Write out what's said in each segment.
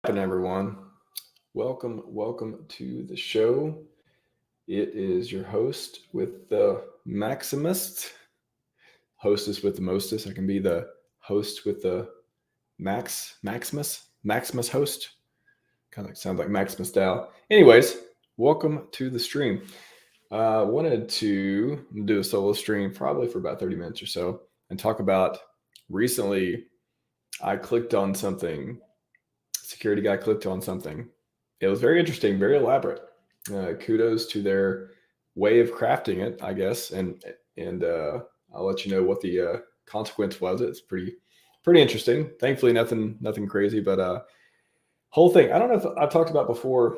happening, everyone? Welcome to the show. It is your host with the Maximist, hostess with the mostest. I can be the host with the Maximus host. Kind of sounds like Maximus style. Anyways, welcome to the stream. Wanted to do a solo stream probably for about 30 minutes or so and talk about recently I clicked on something. Security guy clicked on something. It was very interesting, very elaborate. Kudos to their way of crafting it, I guess, and I'll let you know what the consequence was. It's pretty interesting. Thankfully, nothing crazy, but whole thing. I don't know if I've talked about before.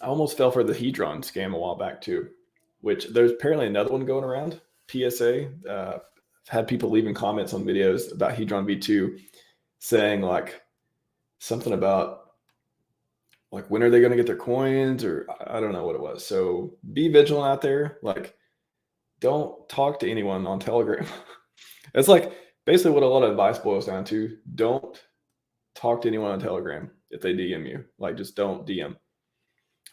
I almost fell for the Hedron scam a while back too, which there's apparently another one going around. PSA. I've had people leaving comments on videos about Hedron V2 saying like something about like when are they going to get their coins, or I don't know what it was. So be vigilant out there. Like, don't talk to anyone on Telegram. It's like basically what a lot of advice boils down to. Don't talk to anyone on Telegram if they DM you. Like, just don't DM.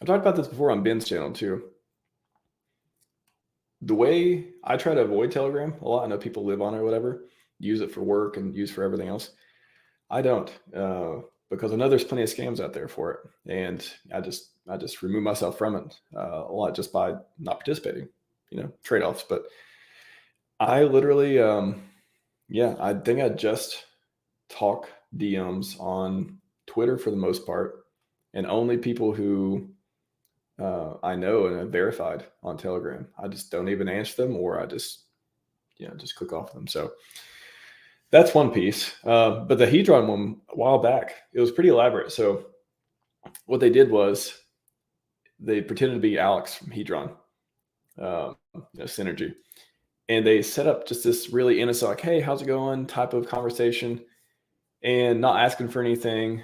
I've talked about this before on Ben's channel too. The way I try to avoid Telegram a lot, I know people live on it or whatever, use it for work and use for everything else. I don't, because I know there's plenty of scams out there for it, and I just remove myself from it a lot just by not participating. Trade-offs. But I literally, I think I just talk DMs on Twitter for the most part, and only people who I know and have verified on Telegram. I just don't even answer them, or I just click off them. So that's one piece. But the Hedron one a while back, it was pretty elaborate. So what they did was they pretended to be Alex from Hedron, Synergy. And they set up just this really innocent, like, hey, how's it going type of conversation, and not asking for anything,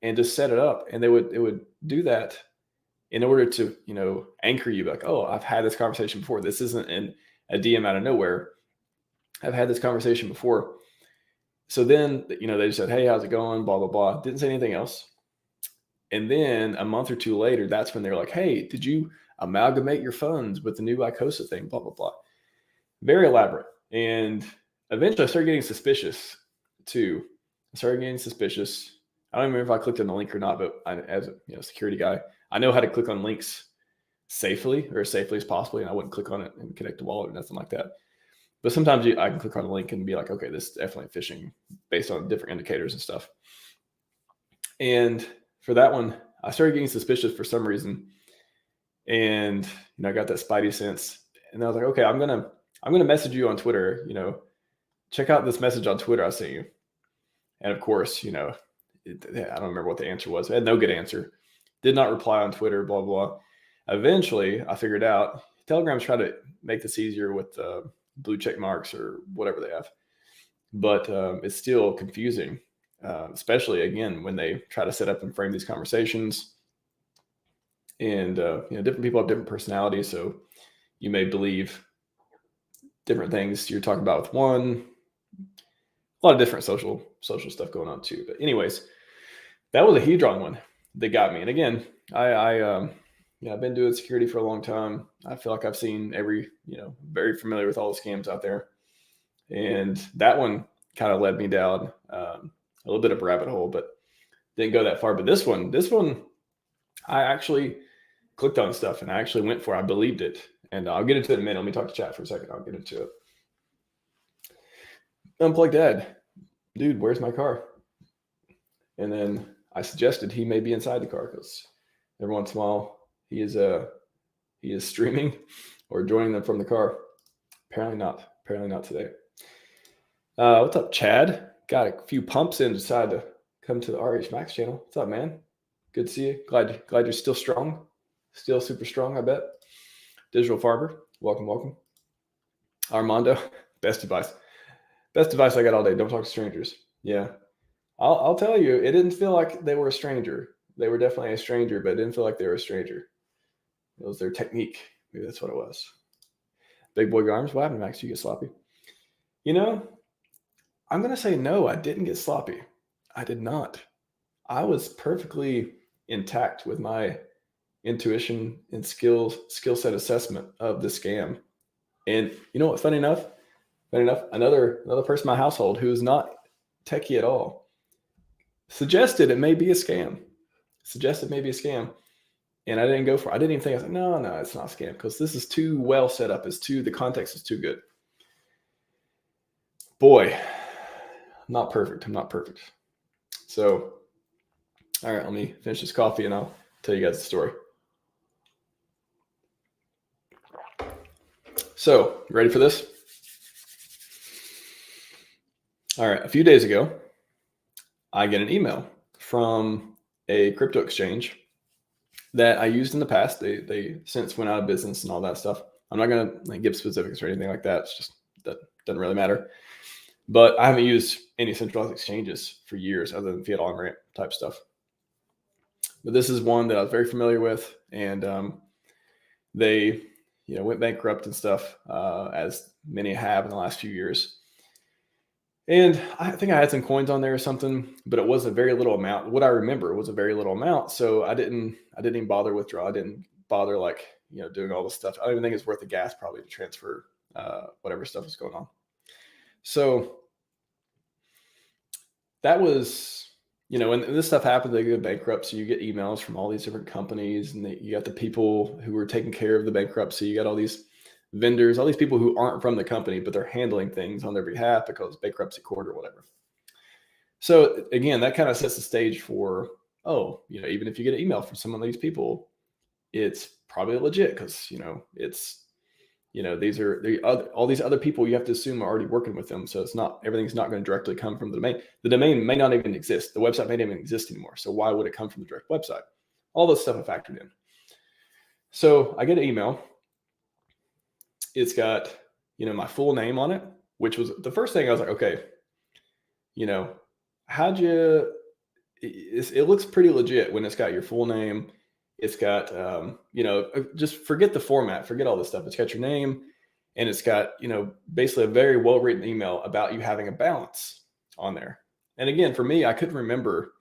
and just set it up. And it would do that in order to, anchor you, like, oh, I've had this conversation before. This isn't a DM out of nowhere. I've had this conversation before. So then, they just said, hey, how's it going? Blah, blah, blah. Didn't say anything else. And then a month or two later, that's when they're like, hey, did you amalgamate your funds with the new Icosa thing? Blah, blah, blah. Very elaborate. And eventually I started getting suspicious too. I don't remember if I clicked on the link or not, but as a security guy, I know how to click on links safely, or as safely as possible. And I wouldn't click on it and connect a wallet or nothing like that. But sometimes I can click on a link and be like, okay, this is definitely phishing based on different indicators and stuff. And for that one, I started getting suspicious for some reason. And, I got that spidey sense. And I was like, okay, I'm going to message you on Twitter, check out this message on Twitter I sent you. And of course, I don't remember what the answer was. I had no good answer. Did not reply on Twitter, blah, blah. Eventually, I figured out Telegram's trying to make this easier with blue check marks or whatever they have. But it's still confusing, especially, again, when they try to set up and frame these conversations. And, different people have different personalities. So you may believe different things you're talking about with one. A lot of different social stuff going on too. But anyways, that was a Hedron one that got me. And again, I've been doing security for a long time. I feel like I've seen very familiar with all the scams out there. And that one kind of led me down a little bit of a rabbit hole, but didn't go that far. But this one, I actually clicked on stuff and I actually went for it. I believed it. And I'll get into it in a minute. Let me talk to chat for a second. I'll get into it. Unplugged Dad. Dude, where's my car? And then I suggested he may be inside the car because every once in a while he is streaming or joining them from the car. Apparently not today. What's up, Chad? Got a few pumps in, decided to come to the RHMax channel. What's up, man? Good to see you. Glad you're still strong. Still super strong, I bet. Digital Farber, welcome. Armando, best advice I got all day. Don't talk to strangers. Yeah. I'll tell you, it didn't feel like they were a stranger. They were definitely a stranger, but it didn't feel like they were a stranger. It was their technique. Maybe that's what it was. Big boy arms. What happened, Max? You get sloppy? I'm going to say no, I didn't get sloppy. I did not. I was perfectly intact with my intuition and skill set assessment of the scam. And you know what? Funny enough, another person in my household who is not techie at all suggested it may be a scam. Suggested maybe a scam, and I didn't go for it. I didn't even think. I was like, no, it's not a scam because this is too well set up. The context is too good. Boy, not perfect. I'm not perfect. So, all right, let me finish this coffee and I'll tell you guys the story. So, ready for this? All right, a few days ago, I get an email from a crypto exchange that I used in the past. They since went out of business and all that stuff. I'm not going to give specifics or anything like that. It's just that doesn't really matter. But I haven't used any centralized exchanges for years other than fiat on ramp type stuff. But this is one that I was very familiar with, and they went bankrupt and stuff, as many have in the last few years. And I think I had some coins on there or something, but it was a very little amount. What I remember was a very little amount, so I didn't even bother withdraw. I didn't bother doing all this stuff. I don't even think it's worth the gas probably to transfer whatever stuff is going on. So that was, when this stuff happens, they go bankrupt. So you get emails from all these different companies, and you got the people who are taking care of the bankruptcy. You got all these vendors, all these people who aren't from the company, but they're handling things on their behalf because bankruptcy court or whatever. So again, that kind of sets the stage for, even if you get an email from some of these people, it's probably legit because, these are all these other people you have to assume are already working with them. So everything's not going to directly come from the domain. The domain may not even exist. The website may not even exist anymore. So why would it come from the direct website? All this stuff I factored in. So I get an email. It's got, my full name on it, which was the first thing I was like, okay, it looks pretty legit when it's got your full name. It's got, just forget the format, forget all this stuff. It's got your name, and it's got, basically a very well-written email about you having a balance on there. And again, for me, I couldn't remember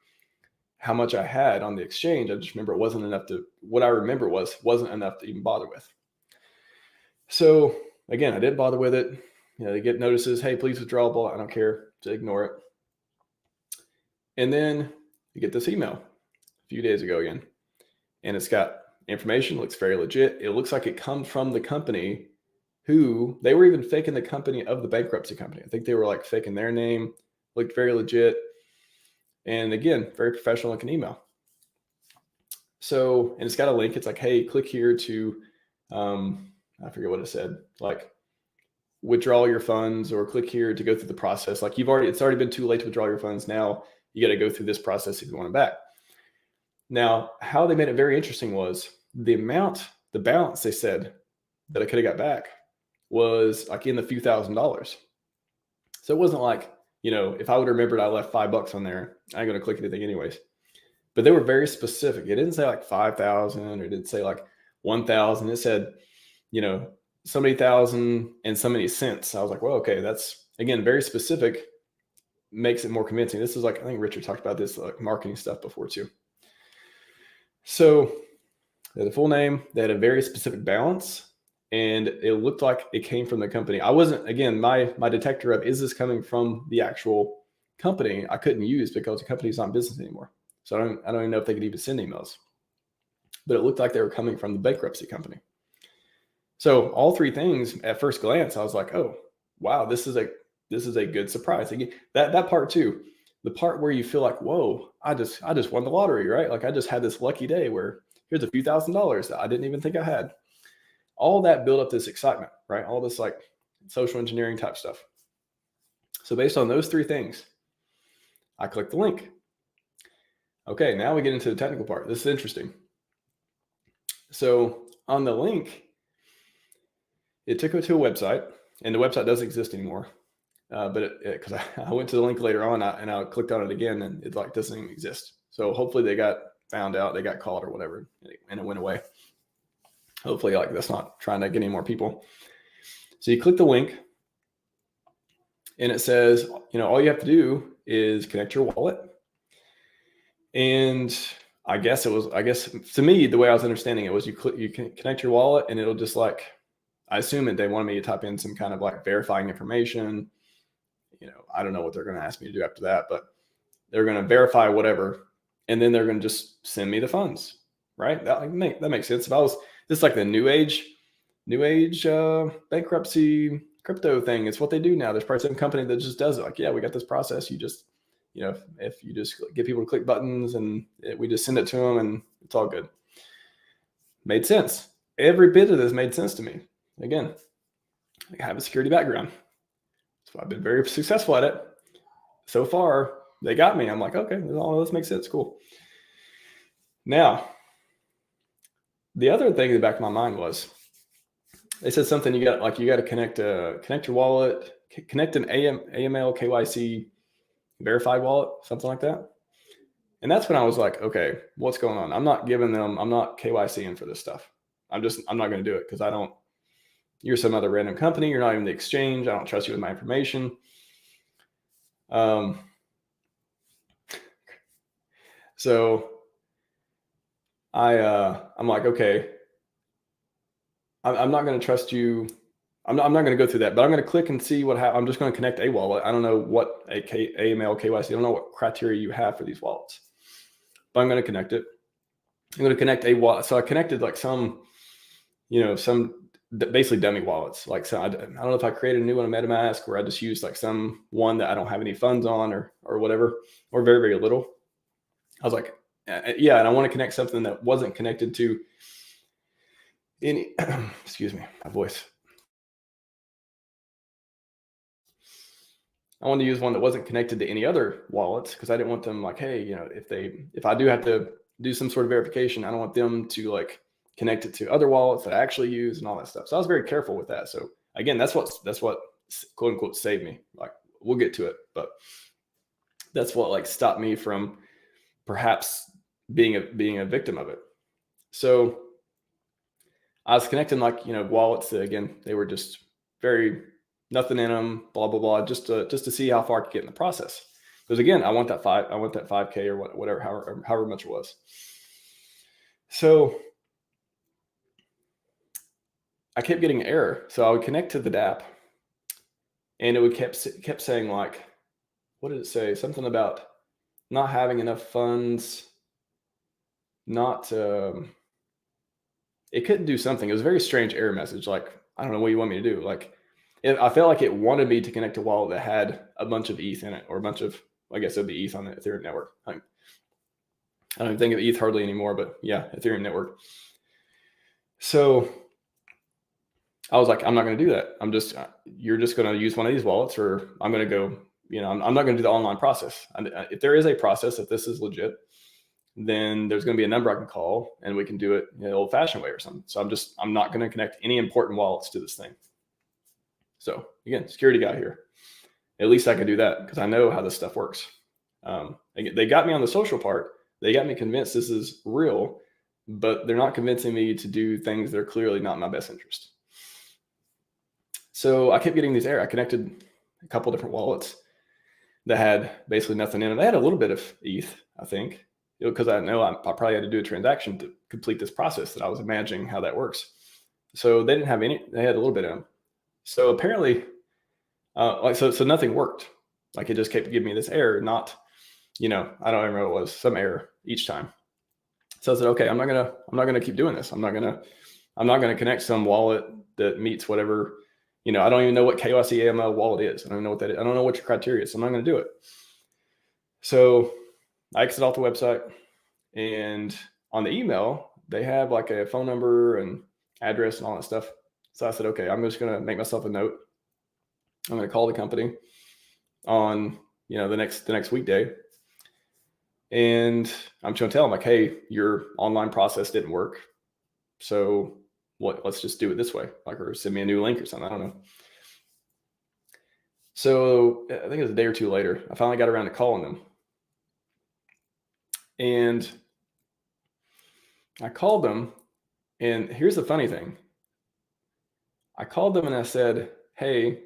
how much I had on the exchange. I just remember it wasn't enough what I remember wasn't enough to even bother with. So again, I didn't bother with it. They get notices, hey, please withdraw, blah, I don't care, to ignore it. And then you get this email a few days ago again, and it's got information, looks very legit. It looks like it comes from the company who they were even faking the company of the bankruptcy company. I think they were faking their name, looked very legit. And again, very professional looking email. So, and it's got a link. It's like, hey, click here to, I forget what it said, withdraw your funds, or click here to go through the process. It's already been too late to withdraw your funds. Now you got to go through this process if you want it back. Now, how they made it very interesting was the balance they said that I could have got back was in the few $1,000s. So it wasn't if I would have remembered I left $5 on there, I ain't going to click anything anyways. But they were very specific. It didn't say 5,000, or it didn't say 1,000. It said, so many thousand and so many cents. I was like, well, okay, that's, again, very specific, makes it more convincing. This is I think Richard talked about this, marketing stuff before too. So they had a full name, they had a very specific balance, and it looked like it came from the company. I wasn't, again, my detector of, is this coming from the actual company, I couldn't use because the company's not in business anymore. So I don't even know if they could even send emails. But it looked like they were coming from the bankruptcy company. So all three things at first glance, I was like, oh, wow, this is a good surprise. Again, that part too, the part where you feel like, whoa, I just won the lottery, right? I just had this lucky day where here's a few $1,000s that I didn't even think I had. All that built up this excitement, right? All this social engineering type stuff. So based on those three things, I clicked the link. Okay, now we get into the technical part. This is interesting. So on the link, it took me to a website, and the website doesn't exist anymore. But because I went to the link later on, and I clicked on it again, and it doesn't even exist. So hopefully they got found out, they got caught or whatever, and it went away. Hopefully that's not trying to get any more people. So you click the link, and it says, all you have to do is connect your wallet. And I guess to me, the way I was understanding it was you can connect your wallet and it'll just like, I assume that they wanted me to type in some kind of like verifying information. I don't know what they're going to ask me to do after that, but they're going to verify whatever, and then they're going to just send me the funds, right? That makes sense. If I was this like the new age bankruptcy crypto thing, it's what they do now. There's probably some company that just does it. Like, yeah, we got this process. You just, if you just get people to click buttons and we just send it to them and it's all good. Made sense. Every bit of this made sense to me. Again, I have a security background, so I've been very successful at it. So far, they got me. I'm like, okay, all this makes sense. Cool. Now, the other thing in the back of my mind was, they said something you got to connect your wallet, connect an AML KYC verified wallet, something like that. And that's when I was like, okay, what's going on? I'm not KYCing for this stuff. I'm not going to do it because you're some other random company. You're not even the exchange. I don't trust you with my information. So I'm like, okay, I'm not going to trust you. I'm not going to go through that, but I'm going to click and see what happens. I'm just going to connect a wallet. I don't know what AML KYC. I don't know what criteria you have for these wallets, but I'm going to connect it. I'm going to connect a wallet. So I connected like some basically dummy wallets. Like, so I don't know if I created a new one in MetaMask or I just used like some one that I don't have any funds on or whatever, or very, very little. I was like, yeah, and I want to connect something that wasn't connected to any, excuse me, my voice. I wanted to use one that wasn't connected to any other wallets because I didn't want them like, hey, if I do have to do some sort of verification, I don't want them to like connect it to other wallets that I actually use and all that stuff. So I was very careful with that. So again, that's what quote unquote saved me. Like, we'll get to it, but that's what like stopped me from perhaps being a victim of it. So I was connecting like, wallets that, again, they were just very nothing in them, blah, blah, blah, just to see how far I could get in the process. Because again, I want that 5K or whatever, however much it was. So I kept getting an error. So I would connect to the DApp and it would kept saying like, what did it say? Something about not having enough funds, it couldn't do something. It was a very strange error message. Like, I don't know what you want me to do. Like, I felt like it wanted me to connect a wallet that had a bunch of ETH in it, or a bunch of, I guess it would be ETH on the Ethereum network. I don't even think of ETH hardly anymore, but yeah, Ethereum network. So I was like, I'm not going to do that. You're just going to use one of these wallets, or I'm going to go, I'm not going to do the online process. If there is a process, if this is legit, then there's going to be a number I can call and we can do it the old fashioned way or something. So I'm not going to connect any important wallets to this thing. So again, security guy here. At least I can do that because I know how this stuff works. They got me on the social part. They got me convinced this is real, but they're not convincing me to do things that are clearly not in my best interest. So I kept getting these errors. I connected a couple different wallets that had basically nothing in them. They had a little bit of ETH, I think, because I know I probably had to do a transaction to complete this process that I was imagining how that works. So they didn't have any. They had a little bit in them. So apparently, so nothing worked. Like, it just kept giving me this error. Not, I don't remember what it was. Some error each time. So I said, okay, I'm not gonna keep doing this. I'm not gonna connect some wallet that meets whatever. I don't even know what KYC AML wallet is. I don't know what that is. I don't know what your criteria is. So I'm not going to do it. So I exit off the website, and on the email, they have like a phone number and address and all that stuff. So I said, okay, I'm just going to make myself a note. I'm going to call the company on, the next weekday. And I'm just going to tell them like, hey, your online process didn't work. So let's just do it this way. Like, or send me a new link or something. I don't know. So I think it was a day or two later, I finally got around to calling them. And I called them, and here's the funny thing. I called them and I said, hey,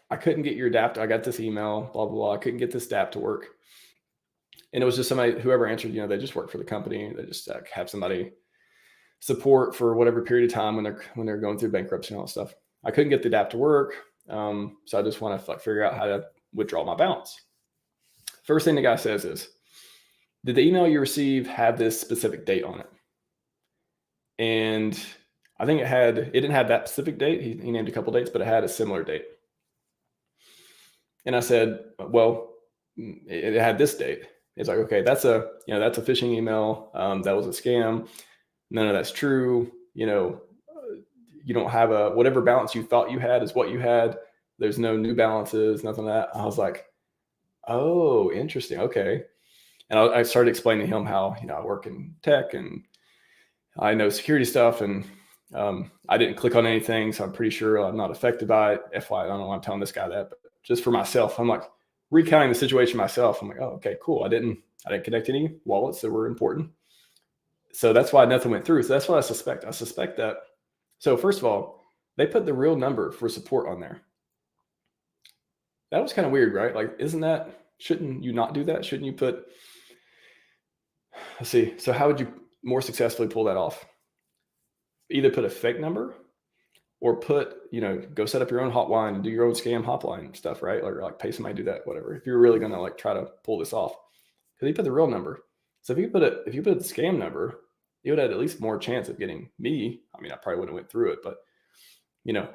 I couldn't get your DApp. I got this email, blah, blah, blah. I couldn't get this DApp to work. And it was just somebody, whoever answered, they just work for the company. They just have somebody support for whatever period of time when they're going through bankruptcy and all that stuff. I couldn't get the DApp to work. So I just want to figure out how to withdraw my balance. First thing the guy says is, did the email you receive have this specific date on it? And I think it didn't have that specific date. He named a couple dates, but it had a similar date. And I said, well, it had this date. It's like, okay, that's a phishing email. That was a scam. None of that's true. You don't have whatever balance you thought you had is what you had. There's no new balances, nothing like that. I was like, oh, interesting. Okay. And I started explaining to him how, I work in tech and I know security stuff, and I didn't click on anything, so I'm pretty sure I'm not affected by it. FYI, I don't know why I'm telling this guy that, but just for myself, I'm like recounting the situation myself. I'm like, oh, okay, cool. I didn't connect any wallets that were important. So that's why nothing went through. So that's what I suspect. I suspect that. So first of all, they put the real number for support on there. That was kind of weird, right? Like, shouldn't you not do that? Shouldn't you put, let's see. So how would you more successfully pull that off? Either put a fake number or go set up your own hotline and do your own scam hotline stuff, right? Or like pay somebody to do that, whatever. If you're really going to try to pull this off, because you put the real number. So if you put the scam number, you would have at least more chance of getting me. I mean, I probably wouldn't have went through it, but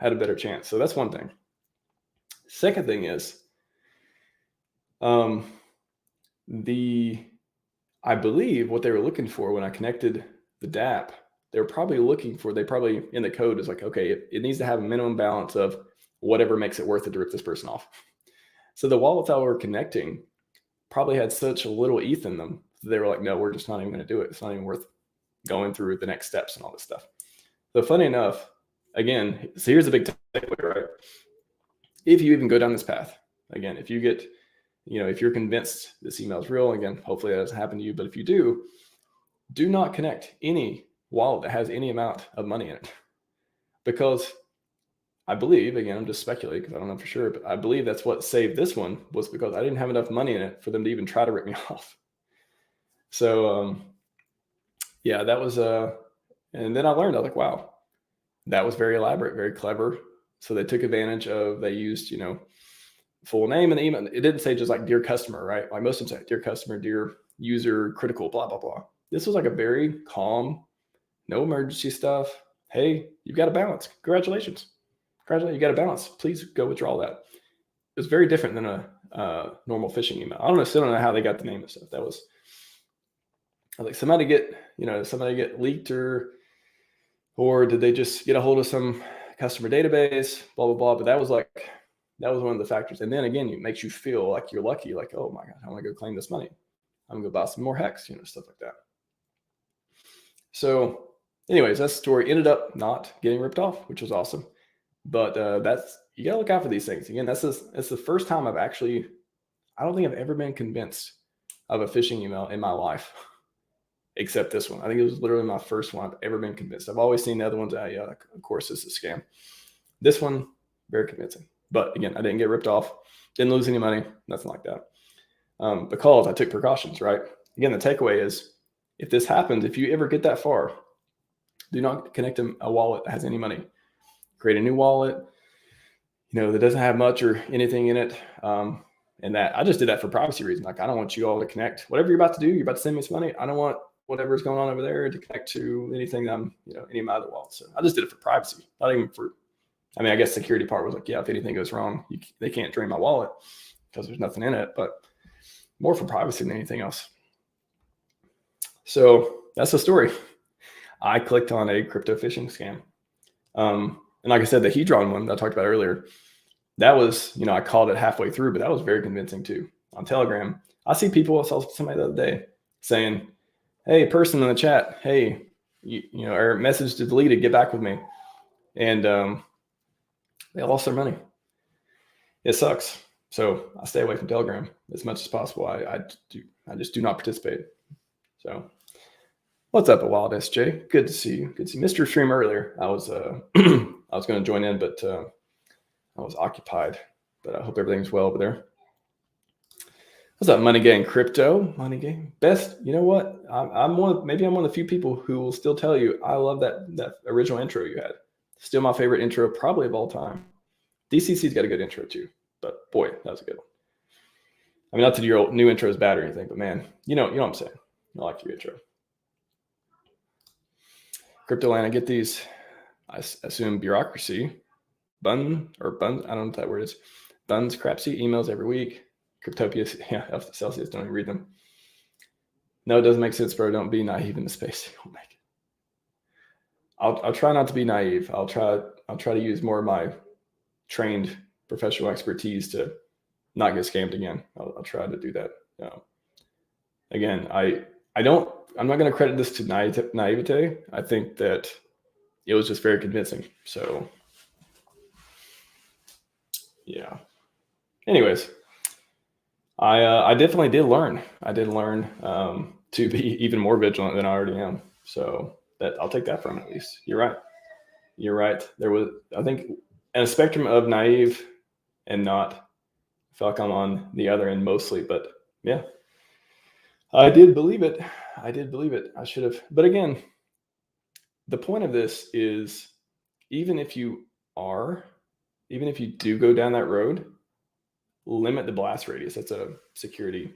had a better chance. So that's one thing. Second thing is, I believe what they were looking for when I connected the DApp, they probably in the code is like, okay, it needs to have a minimum balance of whatever makes it worth it to rip this person off. So the wallets that were connecting probably had such a little ETH in them. They were like, no, we're just not even going to do it. It's not even worth going through the next steps and all this stuff. So funny enough, again, so here's a big takeaway, right? If you even go down this path, again, if you get, if you're convinced this email is real, again, hopefully that doesn't happen to you, but if you do not connect any wallet that has any amount of money in it. Because I believe, again, I'm just speculating because I don't know for sure, but I believe that's what saved this one, was because I didn't have enough money in it for them to even try to rip me off. So, yeah, that was, and then I learned, I was like, wow, that was very elaborate, very clever. So they took advantage they used, full name in the email. It didn't say just like dear customer, right? Like most of them say dear customer, dear user, critical, blah, blah, blah. This was like a very calm, no emergency stuff. Hey, you've got a balance. Congratulations. You got a balance. Please go withdraw that. It was very different than a normal phishing email. I still don't know how they got the name and stuff. I was like, somebody get leaked or did they just get a hold of some customer database, blah, blah, blah. But that was one of the factors. And then again, it makes you feel like you're lucky. Like, oh my God, I want to go claim this money. I'm going to go buy some more hex, stuff like that. So anyways, that's the story. Ended up not getting ripped off, which was awesome. But you got to look out for these things. Again, that's the first time I don't think I've ever been convinced of a phishing email in my life, except this one. I think it was literally my first one I've ever been convinced. I've always seen the other ones. Yeah, of course, this is a scam. This one, very convincing. But again, I didn't get ripped off. Didn't lose any money. Nothing like that. Because I took precautions, right? Again, the takeaway is, if this happens, if you ever get that far, do not connect a wallet that has any money. Create a new wallet, that doesn't have much or anything in it. And that I just did that for privacy reasons. Like, I don't want you all to connect. Whatever you're about to do, you're about to send me some money. I don't want whatever's going on over there to connect to anything that any of my other wallets. So I just did it for privacy, not even for, I guess security part was like, yeah, if anything goes wrong, they can't drain my wallet because there's nothing in it, but more for privacy than anything else. So that's the story. I clicked on a crypto phishing scam. And like I said, the Hedron one that I talked about earlier, that was, I called it halfway through, but that was very convincing too. On Telegram, I see people, I saw somebody the other day saying, hey, person in the chat, hey, our message is deleted, get back with me. And they lost their money. It sucks. So I stay away from Telegram as much as possible. I just do not participate. So what's up, Wild SJ? Good to see you. Good to see Mr. Stream earlier. I was I was going to join in, but I was occupied. But I hope everything's well over there. What's up, Money Gang Crypto? Money Gang. Best, you know what? I'm one of the few people who will still tell you I love that original intro you had. Still my favorite intro probably of all time. DCC's got a good intro too, but boy, that was a good one. I mean, not that your new intro is bad or anything, but man, you know what I'm saying. I like your intro. Cryptoland, I get these, I assume bureaucracy, I don't know what that word is. Buns, crapsy emails every week. Cryptopia, yeah, Celsius, don't even read them. No, it doesn't make sense, bro. Don't be naive in the space. You won't make it. I'll try not to be naive. I'll try to use more of my trained professional expertise to not get scammed again. I'll try to do that. Again, I'm not going to credit this to naivete. I think that it was just very convincing. So yeah. Anyways, I definitely did learn. I did learn to be even more vigilant than I already am. So that I'll take that from it at least. You're right. There was, I think, a spectrum of naive and not. I feel like I'm on the other end mostly, but yeah, I did believe it. I should have. But again, the point of this is even if you do go down that road, limit the blast radius. That's a security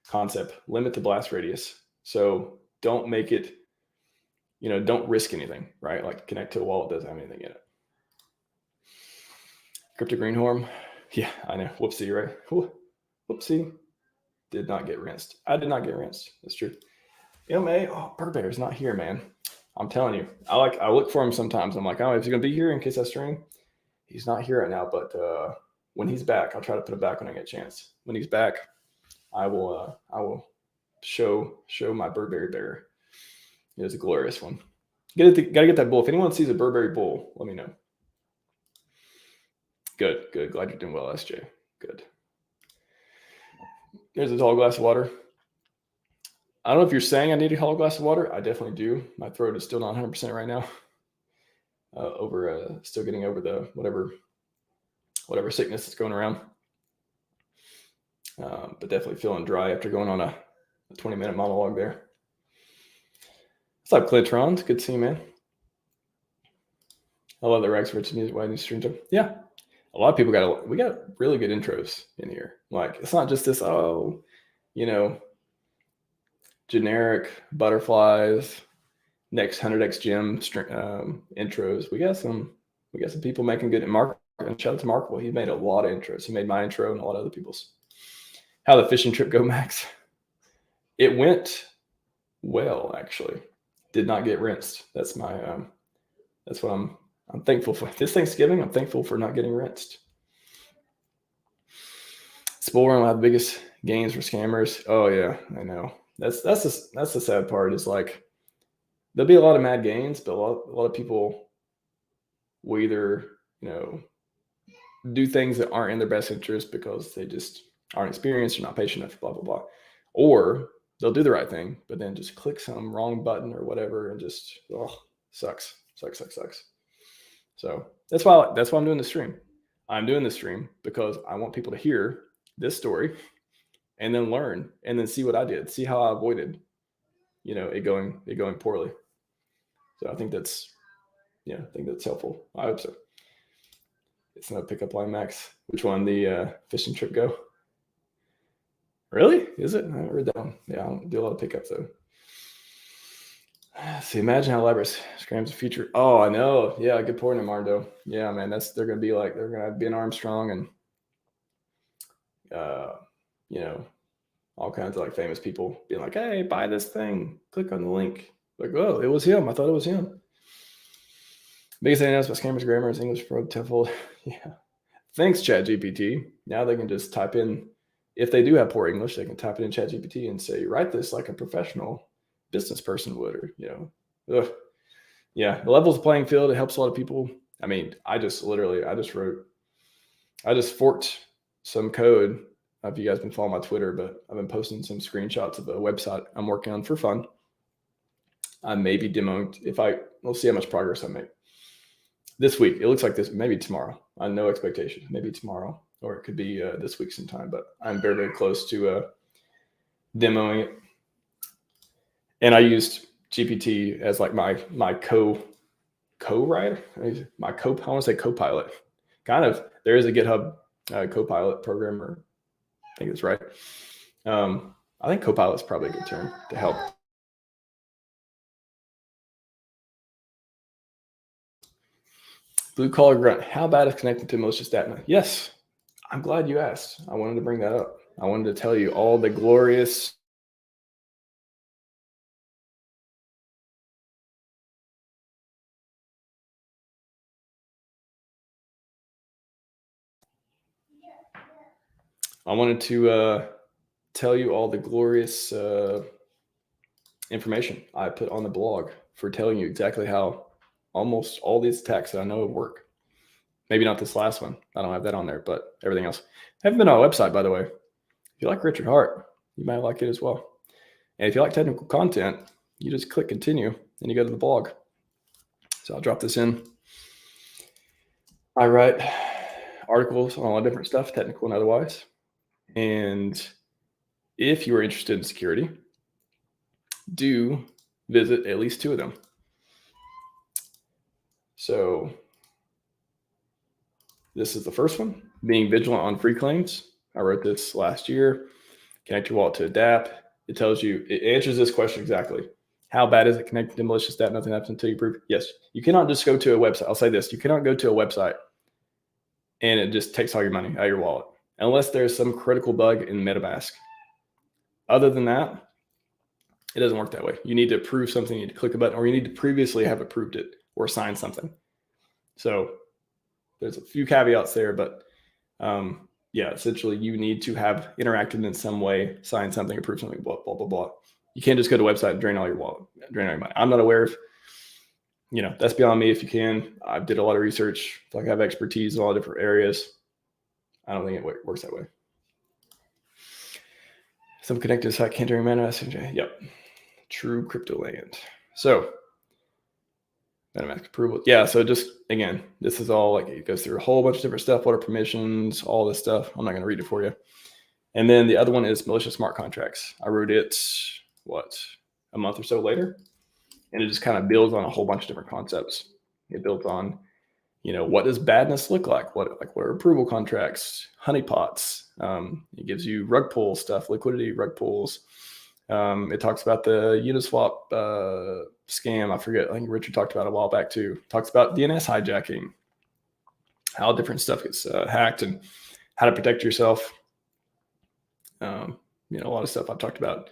concept. Limit the blast radius. So don't make it, don't risk anything, right? Like connect to a wallet that doesn't have anything in it. Crypto Greenhorn. Yeah, I know. Whoopsie, right? Whoopsie. Did not get rinsed. I did not get rinsed. That's true. MA, Burbear's not here, man. I'm telling you. I look for him sometimes. I'm like, oh, is he gonna be here in case I stream? He's not here right now, but when he's back, I'll try to put him back when I get a chance. When he's back, I will show my Burberry bear. It was a glorious one. Gotta get that bull. If anyone sees a Burberry bull, let me know. Good. Glad you're doing well, SJ. Good. There's a tall glass of water. I don't know if you're saying I need a tall glass of water. I definitely do. My throat is still not 100% right now. Still getting over the whatever sickness that's going around. But definitely feeling dry after going on a 20-minute monologue there. What's up, Clitrons? Good to see you, man. I love the Rex Rich music. Why do you stream them? Yeah. A lot of people we got really good intros in here. Like, it's not just this, generic butterflies, next 100x gem intros. We got some people making good. And shout out to Markable. He made a lot of intros. He made my intro and a lot of other people's. How the fishing trip go, Max? It went well, actually. Did not get rinsed. That's my that's what I'm thankful for. This Thanksgiving, I'm thankful for not getting rinsed. Bull run will have the biggest gains for scammers. Oh yeah, I know. That's the sad part. Is like there'll be a lot of mad gains, but a lot of people will either do things that aren't in their best interest because they just aren't experienced or not patient enough, blah blah blah, or they'll do the right thing but then just click some wrong button or whatever and just sucks. So that's why I'm doing the stream. I'm doing the stream because I want people to hear this story and then learn and then see what I did, see how I avoided it going poorly. So I think that's helpful. I hope so. It's no pickup line, Max. Which one? The fishing trip go? Really? Is it? I haven't read that one. Yeah, I don't do a lot of pickups though. See, imagine how elaborate scrams the future. Oh, I know. Yeah, good point, Armando. Yeah, man, they're gonna have Ben Armstrong and all kinds of like famous people being like, hey, buy this thing. Click on the link. Like, oh, it was him. I thought it was him. Biggest thing I know about scammers, grammar is English for TOEFL. Yeah. Thanks, ChatGPT. Now they can just type in, if they do have poor English, they can type it in ChatGPT and say, write this like a professional business person would, or, yeah, it levels the playing field. It helps a lot of people. I mean, I just forked some code. If you guys been following my Twitter, but I've been posting some screenshots of a website I'm working on for fun. I may be demoing we'll see how much progress I make this week. It looks like this, maybe tomorrow. I have no expectation. Maybe tomorrow, or it could be this week sometime, but I'm very, very close to demoing it. And I used GPT as like my co-writer, my I want to say co-pilot. Kind of. There is a GitHub co-pilot programmer. I think that's right. I think co-pilot is probably a good term to help. Blue collar grunt. How bad is connecting to malicious DApp? Yes, I'm glad you asked. I wanted to bring that up. I wanted to tell you all the glorious tell you all the glorious information I put on the blog for telling you exactly how almost all these attacks that I know work. Maybe not this last one. I don't have that on there, but everything else. I haven't been on a website, by the way. If you like Richard Hart, you might like it as well. And if you like technical content, you just click continue and you go to the blog. So I'll drop this in. I write articles on a lot of different stuff, technical and otherwise. And if you are interested in security, do visit at least 2 of them. So this is the first one, being vigilant on free claims. I wrote this last year. Connect your wallet to a DApp. It tells you, it answers this question exactly. How bad is it connected to malicious DApp? Nothing happens until you prove. Yes, you cannot just go to a website. I'll say this, you cannot go to a website and it just takes all your money out of your wallet, unless there's some critical bug in MetaMask. Other than that, it doesn't work that way. You need to approve something, you need to click a button, or you need to previously have approved it or signed something. So there's a few caveats there, but yeah, essentially you need to have interacted in some way, signed something, approved something, blah, blah, blah, blah. You can't just go to a website and drain all your wallet, drain all your money. I'm not aware of, that's beyond me if you can. I did a lot of research. I have expertise in all different areas. I don't think it works that way. Some connected site can't during MetaMask. Yep. True crypto land. So MetaMask approval. Yeah. So just, again, this is all like, it goes through a whole bunch of different stuff. What are permissions, all this stuff. I'm not going to read it for you. And then the other one is malicious smart contracts. I wrote it, a month or so later. And it just kind of builds on a whole bunch of different concepts. It builds on, what does badness look like? What are approval contracts, honeypots? It gives you rug pull stuff, liquidity rug pulls. It talks about the Uniswap scam. I forget. I think Richard talked about it a while back too. Talks about DNS hijacking, how different stuff gets hacked, and how to protect yourself. A lot of stuff I've talked about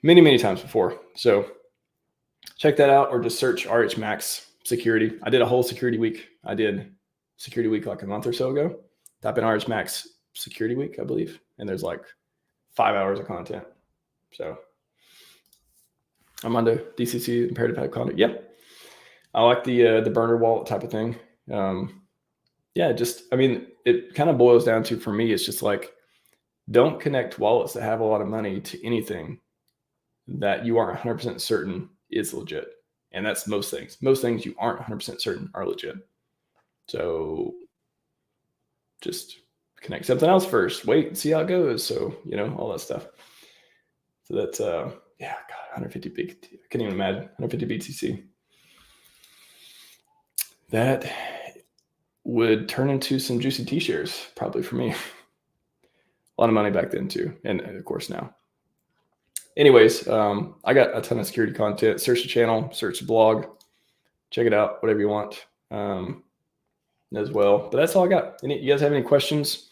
many, many times before. So check that out, or just search RHMax security. I did a whole security week. I did security week like a month or so ago. Type in RHMax security week, I believe, and there's like 5 hours of content. So I'm on to DCC, imperative type content. Yep. I like the burner wallet type of thing. It kind of boils down to, for me, it's just like, don't connect wallets that have a lot of money to anything that you aren't 100% certain is legit. And that's most things. Most things you aren't 100% certain are legit. So just connect something else first. Wait and see how it goes. So, all that stuff. So that's, 150 BTC. I can't even imagine. 150 BTC. That would turn into some juicy T-shares, probably for me. A lot of money back then too. And of course now. Anyways, I got a ton of security content. Search the channel, search the blog, check it out, whatever you want as well. But that's all I got. You guys have any questions?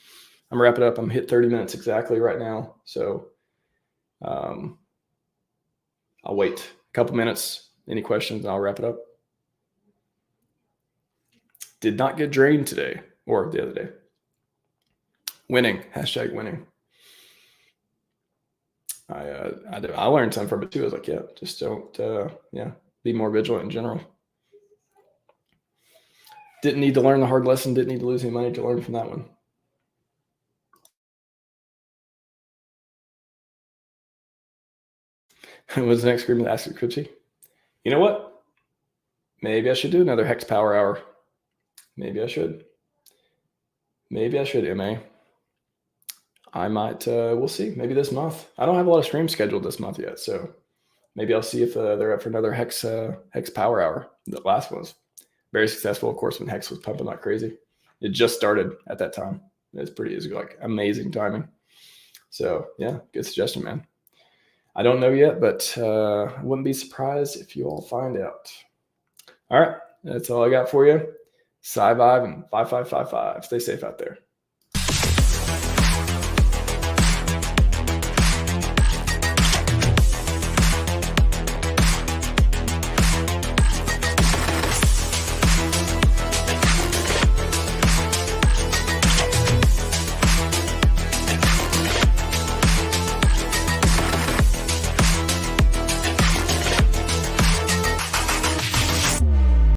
I'm wrapping up. I'm hit 30 minutes exactly right now. So I'll wait a couple minutes. Any questions? I'll wrap it up. Did not get drained today or the other day. Winning, #winning. I learned something from it too. I was like, yeah, just don't, be more vigilant in general. Didn't need to learn the hard lesson. Didn't need to lose any money to learn from that one. What's the next agreement? Ask Crypty. You know what? Maybe I should do another Hex Power Hour. Maybe I should, MA. I might, we'll see, maybe this month. I don't have a lot of streams scheduled this month yet, so maybe I'll see if they're up for another Hex Power Hour. The last one was very successful, of course, when Hex was pumping like crazy. It just started at that time. It was like amazing timing. So yeah, good suggestion, man. I don't know yet, but I wouldn't be surprised if you all find out. All right, that's all I got for you. Scivive and 5555. Stay safe out there.